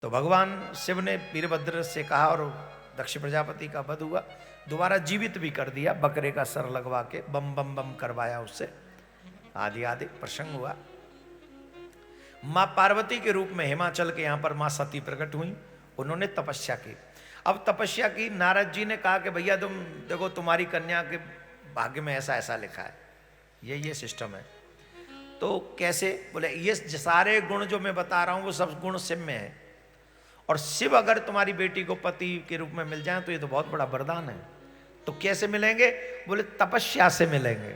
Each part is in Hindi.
तो भगवान शिव ने वीरभद्र से कहा और दक्ष प्रजापति का वध हुआ, दोबारा जीवित भी कर दिया, बकरे का सर लगवा के बम बम बम करवाया उससे, आदि आदि प्रसंग हुआ। माँ पार्वती के रूप में हिमाचल के यहाँ पर माँ सती प्रकट हुई, उन्होंने तपस्या की। अब तपस्या की, नारद जी ने कहा कि भैया तुम देखो तुम्हारी कन्या के भाग्य में ऐसा ऐसा लिखा है, ये सिस्टम है। तो कैसे? बोले ये सारे गुण जो मैं बता रहा हूँ वो सब गुण शिव में है, और शिव अगर तुम्हारी बेटी को पति के रूप में मिल जाए तो ये तो बहुत बड़ा वरदान है। तो कैसे मिलेंगे? बोले तपस्या से मिलेंगे।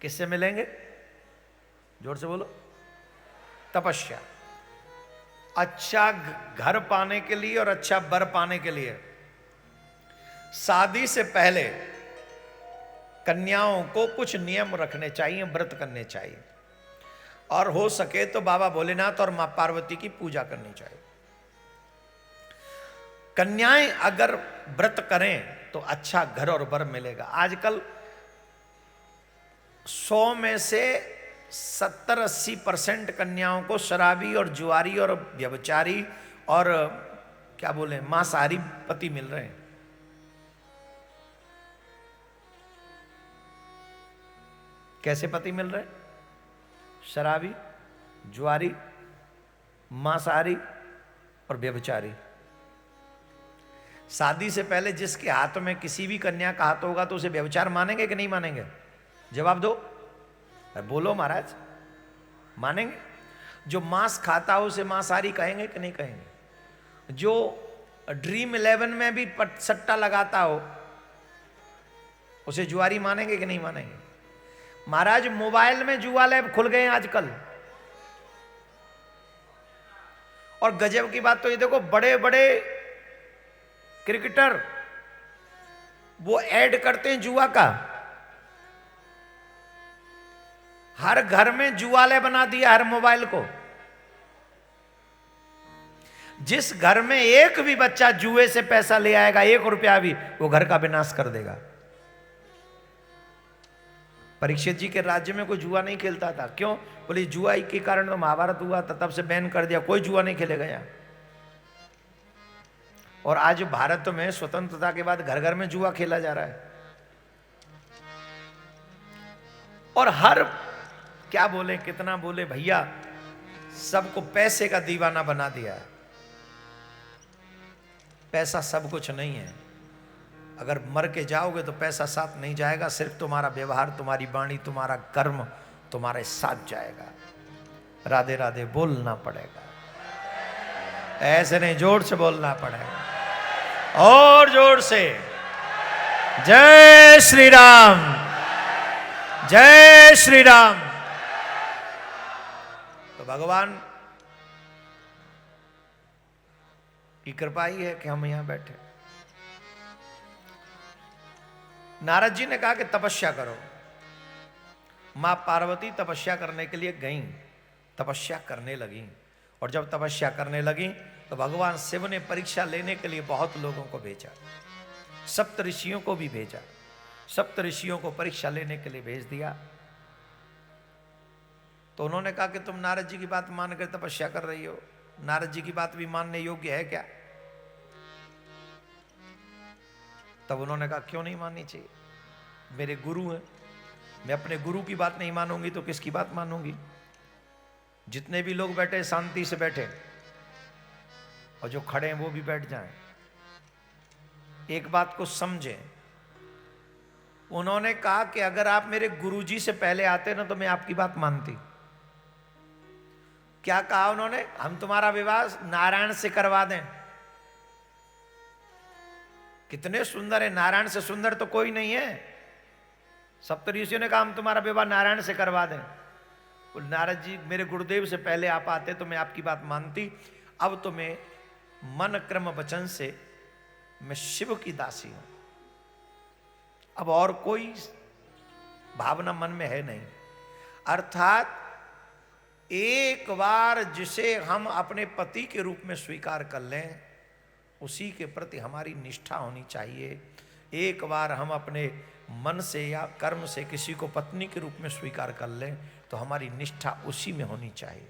किससे मिलेंगे? जोर से बोलो। तपस्या। अच्छा घर पाने के लिए और अच्छा वर पाने के लिए शादी से पहले कन्याओं को कुछ नियम रखने चाहिए, व्रत करने चाहिए, और हो सके तो बाबा भोलेनाथ और मां पार्वती की पूजा करनी चाहिए। कन्याएं अगर व्रत करें तो अच्छा घर और वर मिलेगा। आजकल 100 में से 70-80% कन्याओं को शराबी और जुआरी और व्यभिचारी और क्या बोले मांसाहारी पति मिल रहे हैं। कैसे पति मिल रहे हैं? शराबी, जुआरी, मांसाहारी और व्यभिचारी। शादी से पहले जिसके हाथ में किसी भी कन्या का हाथ होगा तो उसे व्यभिचार मानेंगे कि नहीं मानेंगे? जवाब दो, बोलो महाराज। मानेंगे? जो मांस खाता हो उसे मांसाहारी कहेंगे कि नहीं कहेंगे? जो ड्रीम 11 में भी सट्टा लगाता हो उसे जुआरी मानेंगे कि नहीं मानेंगे? महाराज मोबाइल में जुआ लैब खुल गए हैं आजकल। और गजब की बात तो ये देखो, बड़े बड़े क्रिकेटर वो ऐड करते हैं जुआ का। हर घर में जुआले बना दिया, हर मोबाइल को। जिस घर में एक भी बच्चा जुए से पैसा ले आएगा, 1 रुपया भी, वो घर का विनाश कर देगा। परीक्षित जी के राज्य में कोई जुआ नहीं खेलता था। क्यों? बोले जुआ के कारण तो महाभारत हुआ था, तब से बैन कर दिया, कोई जुआ नहीं खेलेगा यहां। और आज भारत में स्वतंत्रता के बाद घर घर में जुआ खेला जा रहा है। और हर क्या बोले, कितना बोले भैया, सबको पैसे का दीवाना बना दिया है। पैसा सब कुछ नहीं है। अगर मर के जाओगे तो पैसा साथ नहीं जाएगा, सिर्फ तुम्हारा व्यवहार, तुम्हारी वाणी, तुम्हारा कर्म तुम्हारे साथ जाएगा। राधे राधे बोलना पड़ेगा, ऐसे नहीं, जोर से बोलना पड़ेगा, और जोर से। जय श्री राम, जय श्री राम। तो भगवान की कृपा ही है कि हम यहां बैठे। नारद जी ने कहा कि तपस्या करो। मां पार्वती तपस्या करने के लिए गईं, तपस्या करने लगी। और जब तपस्या करने लगी तो भगवान शिव ने परीक्षा लेने के लिए बहुत लोगों को भेजा, सप्त ऋषियों को भी भेजा। सप्त ऋषियों को परीक्षा लेने के लिए भेज दिया। तो उन्होंने कहा कि तुम नारद जी की बात मानकर तपस्या कर रही हो, नारद जी की बात भी मानने योग्य है क्या? तब उन्होंने कहा क्यों नहीं माननी चाहिए, मेरे गुरु हैं, मैं अपने गुरु की बात नहीं मानूंगी तो किसकी बात मानूंगी? जितने भी लोग बैठे शांति से बैठे, और जो खड़े हैं वो भी बैठ जाएं, एक बात को समझें। उन्होंने कहा कि अगर आप मेरे गुरुजी से पहले आते ना तो मैं आपकी बात मानती। क्या कहा उन्होंने? हम तुम्हारा विवाह नारायण से करवा दें। कितने सुंदर है, नारायण से सुंदर तो कोई नहीं है। सप्तऋषियों ने कहा हम तुम्हारा विवाह नारायण से करवा दें। नारद जी मेरे गुरुदेव से पहले आप आते तो मैं आपकी बात मानती। अब तो मैं मन क्रम वचन से मैं शिव की दासी हूं, अब और कोई भावना मन में है नहीं। अर्थात एक बार जिसे हम अपने पति के रूप में स्वीकार कर लें उसी के प्रति हमारी निष्ठा होनी चाहिए। एक बार हम अपने मन से या कर्म से किसी को पत्नी के रूप में स्वीकार कर लें तो हमारी निष्ठा उसी में होनी चाहिए।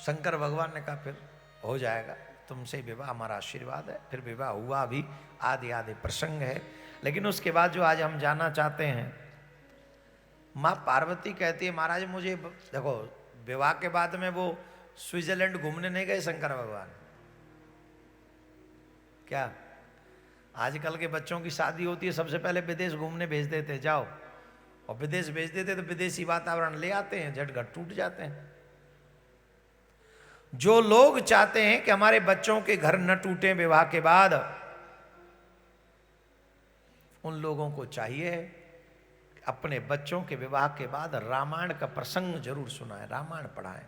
शंकर भगवान ने कहा फिर हो जाएगा, तुमसे विवाह हमारा आशीर्वाद है। फिर विवाह हुआ भी, आदि आदि प्रसंग है। लेकिन उसके बाद जो आज हम जानना चाहते हैं, माँ पार्वती कहती है महाराज मुझे देखो, विवाह के बाद में वो स्विट्जरलैंड घूमने नहीं गए शंकर भगवान। क्या आजकल के बच्चों की शादी होती है सबसे पहले विदेश घूमने भेज देते, जाओ, और विदेश भेज देते तो विदेशी वातावरण ले आते हैं, झटघट टूट जाते हैं। जो लोग चाहते हैं कि हमारे बच्चों के घर न टूटे विवाह के बाद, उन लोगों को चाहिए अपने बच्चों के विवाह के बाद रामायण का प्रसंग जरूर सुनाएं, रामायण पढ़ाएं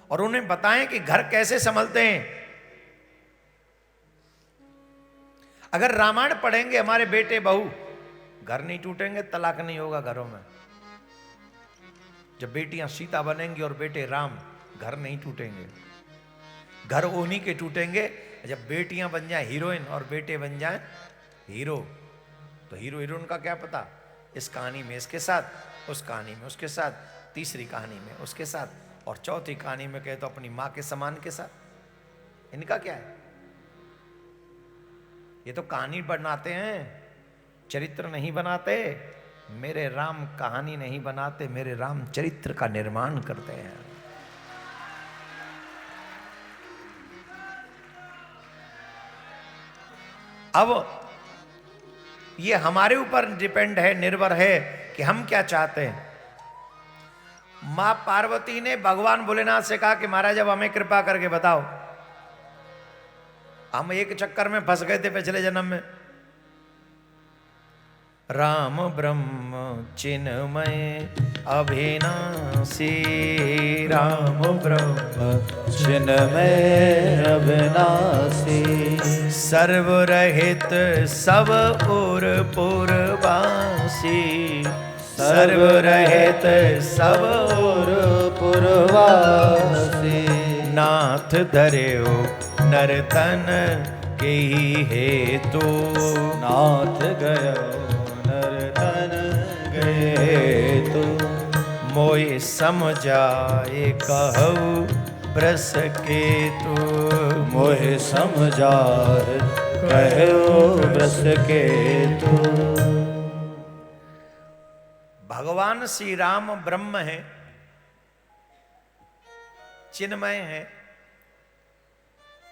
और उन्हें बताएं कि घर कैसे संभलते हैं। अगर रामायण पढ़ेंगे हमारे बेटे बहू, घर नहीं टूटेंगे, तलाक नहीं होगा घरों में। जब बेटियां सीता बनेंगी और बेटे राम, घर नहीं टूटेंगे। घर उन्हीं के टूटेंगे जब बेटियां बन जाएं हीरोइन और बेटे बन जाएं हीरो। तो हीरो हीरोइन का क्या पता, इस कहानी में इसके साथ, उस कहानी में उसके साथ, तीसरी कहानी में उसके साथ, और चौथी कहानी में कहे तो अपनी मां के समान के साथ। इनका क्या है, ये तो कहानी बनाते हैं, चरित्र नहीं बनाते। मेरे राम कहानी नहीं बनाते, मेरे राम चरित्र का निर्माण करते हैं। अब ये हमारे ऊपर डिपेंड है, निर्भर है कि हम क्या चाहते हैं। मां पार्वती ने भगवान भोलेनाथ से कहा कि महाराज अब हमें कृपा करके बताओ, हम एक चक्कर में फंस गए थे पिछले जन्म में। राम ब्रह्म चिन्मय अविनाशी, राम ब्रह्म चिन्मय अविनाशी, सर्वरहित सब और पूर्वासी, सर्वरहित सब और पूर्वासी, नाथ धर्यो नर्तन के ही हेतु, नाथ गयो नर्तन गए तो, मोहि समझाए कहु ब्रस केतु, मोहि समझाए कहो ब्रस केतु। भगवान श्री राम ब्रह्म है, चिन्मय है,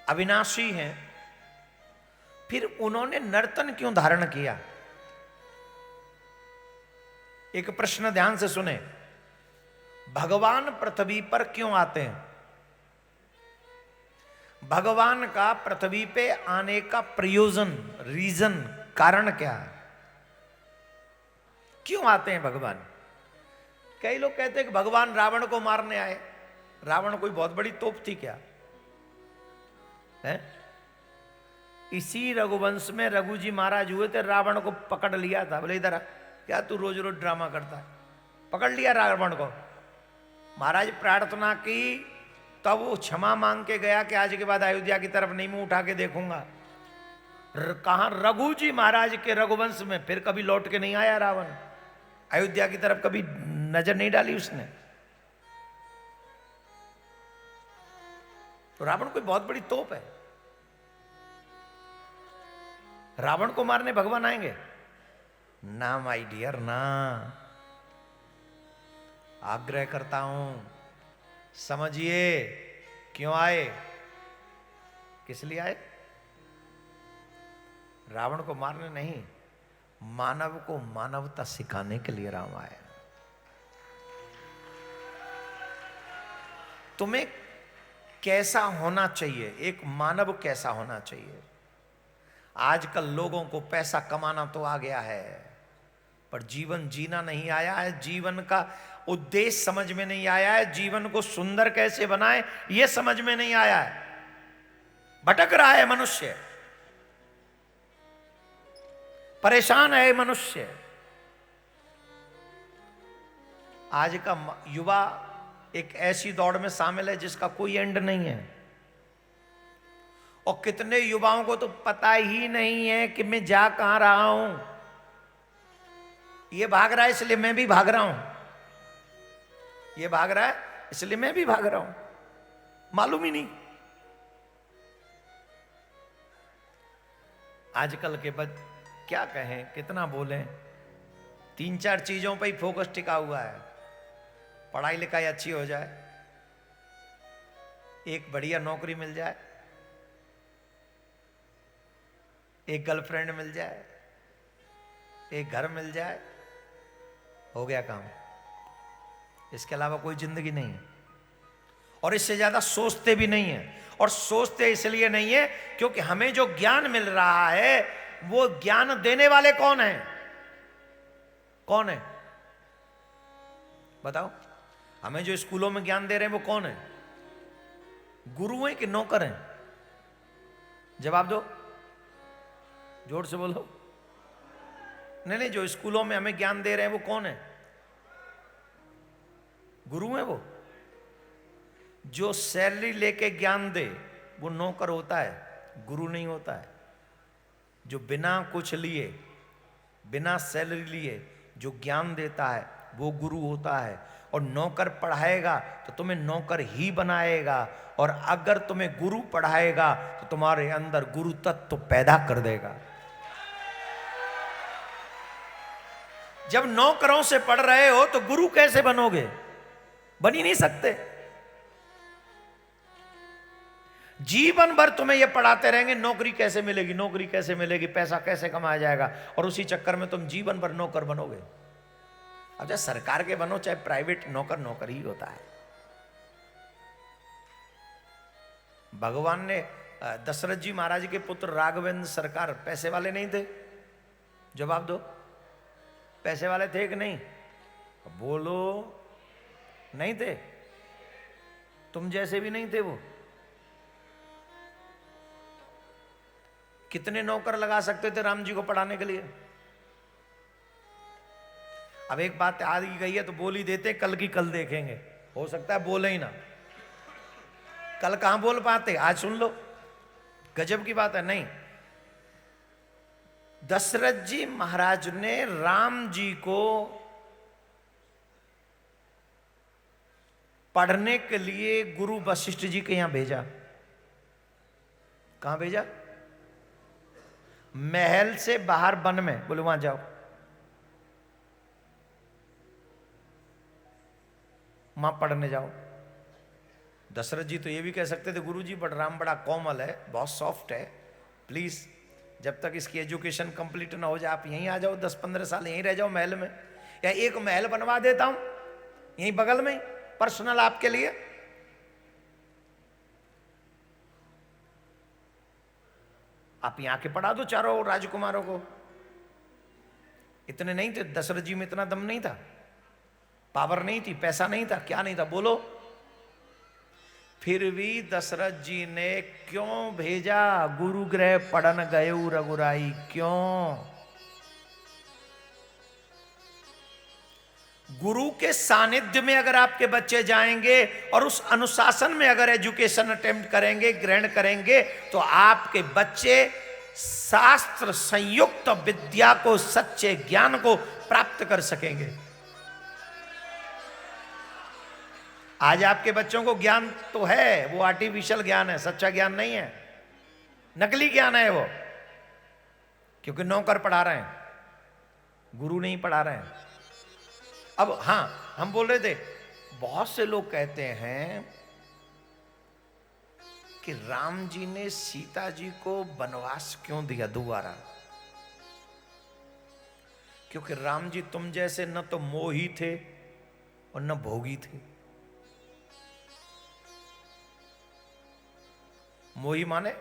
अविनाशी हैं, फिर उन्होंने नर्तन क्यों धारण किया? एक प्रश्न ध्यान से सुने, भगवान पृथ्वी पर क्यों आते हैं? भगवान का पृथ्वी पे आने का प्रयोजन, रीजन, कारण क्या है? क्यों आते हैं भगवान? कई लोग कहते हैं कि भगवान रावण को मारने आए। रावण कोई बहुत बड़ी तोप थी क्या है? इसी रघुवंश में रघु जी महाराज हुए थे, रावण को पकड़ लिया था, बोले इधर आ, क्या तू रोज रोज ड्रामा करता है? पकड़ लिया रावण को। महाराज प्रार्थना की, तब वो क्षमा मांग के गया कि आज के बाद अयोध्या की तरफ नहीं मुंह उठा के देखूंगा। कहा रघु जी महाराज के रघुवंश में फिर कभी लौट के नहीं आया रावण, अयोध्या की तरफ कभी नजर नहीं डाली उसने। तो रावण कोई बहुत बड़ी तोप है। रावण को मारने भगवान आएंगे ना? माय डियर ना। आग्रह करता हूं, समझिए क्यों आए, किस लिए आए? रावण को मारने नहीं, मानव को मानवता सिखाने के लिए राम आया। तुम्हें कैसा होना चाहिए, एक मानव कैसा होना चाहिए? आजकल लोगों को पैसा कमाना तो आ गया है, पर जीवन जीना नहीं आया है। जीवन का उद्देश्य समझ में नहीं आया है। जीवन को सुंदर कैसे बनाए यह समझ में नहीं आया है। भटक रहा है मनुष्य, परेशान है मनुष्य। आज का युवा एक ऐसी दौड़ में शामिल है जिसका कोई एंड नहीं है, और कितने युवाओं को तो पता ही नहीं है कि मैं जा कहां रहा हूं। ये भाग रहा है इसलिए मैं भी भाग रहा हूं, ये भाग रहा है इसलिए मैं भी भाग रहा हूं। मालूम ही नहीं। आजकल के क्या कहें, कितना बोलें, 3-4 चीजों पर ही फोकस टिका हुआ है। पढ़ाई लिखाई अच्छी हो जाए, एक बढ़िया नौकरी मिल जाए, एक गर्लफ्रेंड मिल जाए, एक घर मिल जाए, हो गया काम। इसके अलावा कोई जिंदगी नहीं है। और इससे ज्यादा सोचते भी नहीं है। और सोचते इसलिए नहीं है क्योंकि हमें जो ज्ञान मिल रहा है वो ज्ञान देने वाले कौन है? कौन है बताओ? हमें जो स्कूलों में ज्ञान दे रहे हैं वो कौन है? गुरु हैं कि नौकर हैं? जवाब दो, जोर से बोलो। नहीं, जो स्कूलों में हमें ज्ञान दे रहे हैं वो कौन है? गुरु हैं वो। जो सैलरी लेके ज्ञान दे वो नौकर होता है, गुरु नहीं होता है। जो बिना कुछ लिए, बिना सैलरी लिए जो ज्ञान देता है वो गुरु होता है। और नौकर पढ़ाएगा तो तुम्हें नौकर ही बनाएगा, और अगर तुम्हें गुरु पढ़ाएगा तो तुम्हारे अंदर गुरु तत्व पैदा कर देगा। जब नौकरों से पढ़ रहे हो तो गुरु कैसे बनोगे? बन ही नहीं सकते। जीवन भर तुम्हें यह पढ़ाते रहेंगे नौकरी कैसे मिलेगी, नौकरी कैसे मिलेगी, पैसा कैसे कमाया जाएगा, और उसी चक्कर में तुम जीवन भर नौकर बनोगे। अब चाहे सरकार के बनो चाहे प्राइवेट, नौकर नौकर ही होता है। भगवान ने दशरथ जी महाराज के पुत्र राघवेंद्र सरकार पैसे वाले नहीं थे? जवाब दो, पैसे वाले थे कि नहीं? बोलो, नहीं थे। तुम जैसे भी नहीं थे वो। कितने नौकर लगा सकते थे राम जी को पढ़ाने के लिए? अब एक बात आ गई है तो बोल ही देते, कल की कल देखेंगे। हो सकता है बोले ही ना, कल कहां बोल पाते, आज सुन लो, गजब की बात है। नहीं, दशरथ जी महाराज ने राम जी को पढ़ने के लिए गुरु वशिष्ठ जी के यहां भेजा। कहां भेजा? महल से बाहर वन में, बोले वहां जाओ, वहां पढ़ने जाओ। दशरथ जी तो ये भी कह सकते थे, गुरु जी बट राम बड़ा कोमल है, बहुत सॉफ्ट है, प्लीज जब तक इसकी एजुकेशन कंप्लीट ना हो जाए आप यहीं आ जाओ, 10-15 साल यहीं रह जाओ महल में, या एक महल बनवा देता हूं यहीं बगल में पर्सनल आपके लिए। आप यहां के पढ़ा दो चारों राजकुमारों को। इतने नहीं थे दशरथ जी में, इतना दम नहीं था, पावर नहीं थी, पैसा नहीं था, क्या नहीं था, बोलो। फिर भी दशरथ जी ने क्यों भेजा? गुरु गृह पढ़न गयो रघुराई। क्यों? गुरु के सानिध्य में अगर आपके बच्चे जाएंगे और उस अनुशासन में अगर एजुकेशन अटेम्प्ट करेंगे, ग्रहण करेंगे, तो आपके बच्चे शास्त्र संयुक्त विद्या को, सच्चे ज्ञान को प्राप्त कर सकेंगे। आज आपके बच्चों को ज्ञान तो है, वो आर्टिफिशियल ज्ञान है, सच्चा ज्ञान नहीं है, नकली ज्ञान है वो, क्योंकि नौकर पढ़ा रहे हैं, गुरु नहीं पढ़ा रहे हैं। अब हां, हम बोल रहे थे, बहुत से लोग कहते हैं कि राम जी ने सीता जी को वनवास क्यों दिया दोबारा? क्योंकि राम जी तुम जैसे न तो मोही थे और न भोगी थे। मोही माने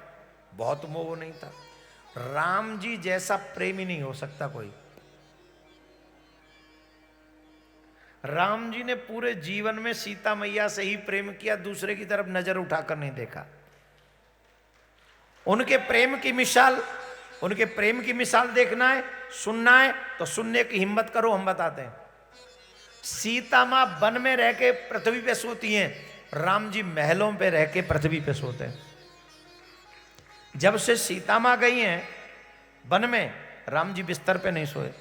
बहुत मोह नहीं था। राम जी जैसा प्रेमी नहीं हो सकता कोई। राम जी ने पूरे जीवन में सीता मैया से ही प्रेम किया, दूसरे की तरफ नजर उठाकर नहीं देखा। उनके प्रेम की मिसाल देखना है, सुनना है तो सुनने की हिम्मत करो, हम बताते हैं। सीता मां वन में रह के पृथ्वी पे सोती हैं, राम जी महलों पे रह के पृथ्वी पे सोते हैं। जब से सीता मां गई हैं वन में, राम जी बिस्तर पे नहीं सोए।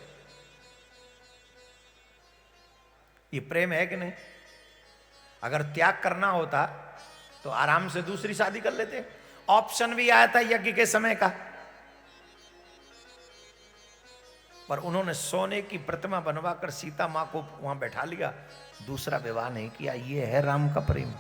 ये प्रेम है कि नहीं? अगर त्याग करना होता तो आराम से दूसरी शादी कर लेते। ऑप्शन भी आया था यज्ञ के समय का, पर उन्होंने सोने की प्रतिमा बनवाकर सीता मां को वहां बैठा लिया, दूसरा विवाह नहीं किया। ये है राम का प्रेम।